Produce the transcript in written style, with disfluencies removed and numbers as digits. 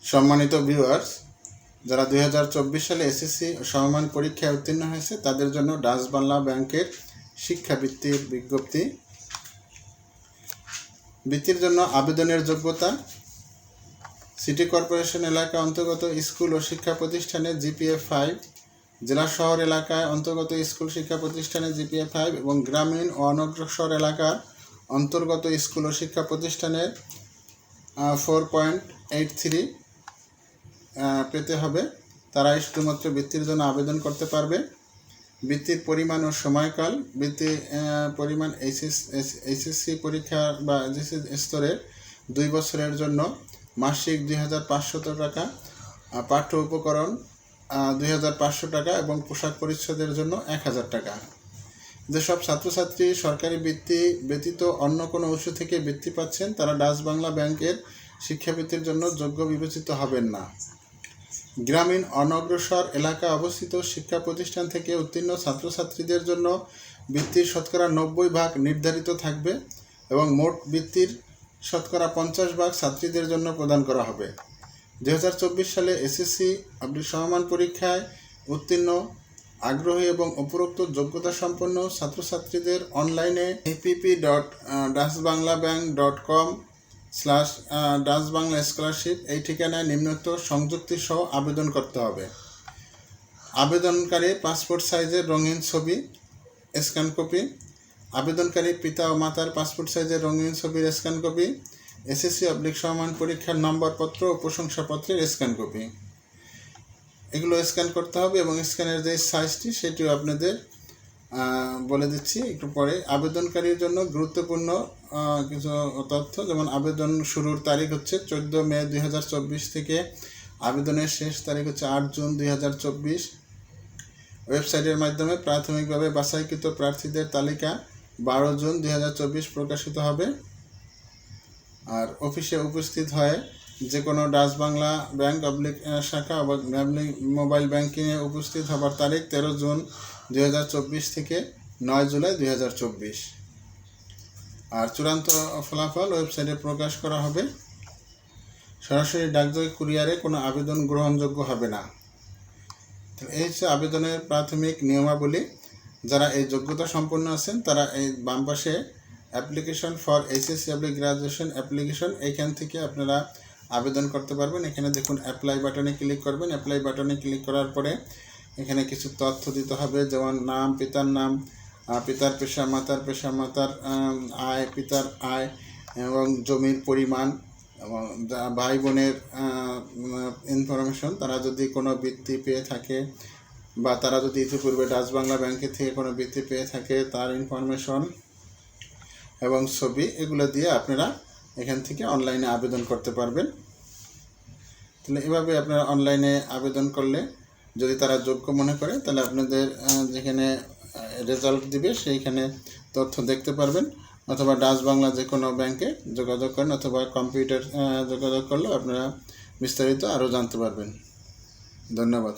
সম্মানিত ভিউয়ার্স, যারা 2024 সালে এসএসসি সমমান পরীক্ষায় উত্তীর্ণ হয়েছে তাদের জন্য ডাচ বাংলা ব্যাংকের শিক্ষাবৃত্তির বিজ্ঞপ্তি। বৃত্তির জন্য আবেদনের যোগ্যতা: সিটি কর্পোরেশন এলাকা অন্তর্গত স্কুল ও শিক্ষা প্রতিষ্ঠানে জিপিএ 5, জেলা শহর এলাকায় অন্তর্গত স্কুল শিক্ষা প্রতিষ্ঠানে জিপিএ 5 এবং গ্রামীণ ও অনগ্রসর এলাকার অন্তর্গত স্কুল ও শিক্ষা প্রতিষ্ঠানের 4.83 পেতে হবে। তারাই শুধুমাত্র বৃত্তির জন্য আবেদন করতে পারবে। বৃত্তির পরিমাণ ও সময়কাল: বৃত্তি পরিমাণ এইচএসসি পরীক্ষা বা এইচএসসি স্তরের 2 বছরের জন্য মাসিক 2500 টাকা, পাঠ্য উপকরণ 2500 টাকা এবং পোশাক পরিচ্ছদের জন্য 1000 টাকা। যেসব ছাত্রছাত্রী সরকারি বৃত্তি ব্যতীত অন্য কোনো উৎস থেকে বৃত্তি পাচ্ছেন তারা ডাচ বাংলা ব্যাংকের শিক্ষাবৃত্তির জন্য যোগ্য বিবেচিত হবেন না। গ্রামীণ অনগ্রসর এলাকায় অবস্থিত শিক্ষা প্রতিষ্ঠান থেকে উত্তীর্ণ ছাত্রছাত্রীদের জন্য বৃত্তির শতকরা 90% নির্ধারিত থাকবে এবং মোট বৃত্তির শতকরা 50% ছাত্রীদের জন্য প্রদান করা হবে। 2024 সালে এসএসসি সমমান পরীক্ষায় উত্তীর্ণ আগ্রহী এবং উপরোক্ত যোগ্যতা সম্পন্ন ছাত্রছাত্রীদের অনলাইনে app.dachbanglabank.com/dachbanglascholarship এই ঠিকানায় নিম্নোক্ত সংযুক্তি সহ আবেদন করতে হবে। আবেদনকারী পাসপোর্ট সাইজের রঙিন ছবি স্ক্যান কপি, আবেদনকারী পিতা ও মাতার পাসপোর্ট সাইজের রঙিন ছবির স্ক্যান কপি, এসএসসি সমমান পরীক্ষার নম্বরপত্র ও প্রশংসাপত্রের স্ক্যান কপি, এগুলো স্ক্যান করতে হবে এবং স্ক্যানের যে সাইজটি সেটিও আপনাদের বলে দিচ্ছি একটু পরে। আবেদনকারীর জন্য গুরুত্বপূর্ণ কিছু তথ্য, যেমন আবেদন শুরুর তারিখ হচ্ছে 14 মে 2024 থেকে আবেদনের শেষ তারিখ হচ্ছে 8 জুন 2024। ওয়েবসাইটের মাধ্যমে প্রাথমিকভাবে বাছাইকৃত প্রার্থীদের তালিকা 12 জুন 2024 প্রকাশিত হবে। আর অফিসে উপস্থিত হয়ে যে কোনো ডাচ বাংলা ব্যাংক শাখা বা মোবাইল ব্যাংকিংয়ে উপস্থিত হবার তারিখ 13 জুন 2024 থেকে 9 জুলাই 2024। আর চূড়ান্ত ফলাফল ওয়েবসাইটে প্রকাশ করা হবে। সরাসরি ডাকযোগে কুরিয়ারে কোনো আবেদন গ্রহণযোগ্য হবে না। তো এই হচ্ছে আবেদনের প্রাথমিক নিয়মাবলী। যারা এই যোগ্যতা সম্পন্ন আছেন তারা এই বাম পাশে application for HSC graduation application, এইখান থেকে আপনারা আবেদন করতে পারবেন। এখানে দেখুন অ্যাপ্লাই বাটনে ক্লিক করবেন। অ্যাপ্লাই বাটনে ক্লিক করার পরে এখানে কিছু তথ্য দিতে হবে, যেমন নাম, পিতার নাম, পিতার পেশা, মাতার পেশা, মাতার আয়, পিতার আয় এবং জমির পরিমাণ এবং ভাই বোনের ইনফরমেশন, তারা যদি কোনো বৃত্তি পেয়ে থাকে বা তারা যদি ইতিপূর্বে ডাচ বাংলা ব্যাংকের থেকে কোনো বৃত্তি পেয়ে থাকে তার ইনফরমেশন এবং ছবি, এগুলো দিয়ে আপনারা এখান থেকে অনলাইনে আবেদন করতে পারবেন। তাহলে এভাবে আপনারা অনলাইনে আবেদন করলে যদি তারা যোগ্য মনে করে তাহলে আপনাদের যেখানে রেজাল্ট দিবে সেইখানে তথ্য দেখতে পারবেন, অথবা ডাচ বাংলা যে কোনো ব্যাংকে যোগাযোগ করেন অথবা কম্পিউটার যোগাযোগ করলে আপনারা বিস্তারিত আরও জানতে পারবেন। ধন্যবাদ।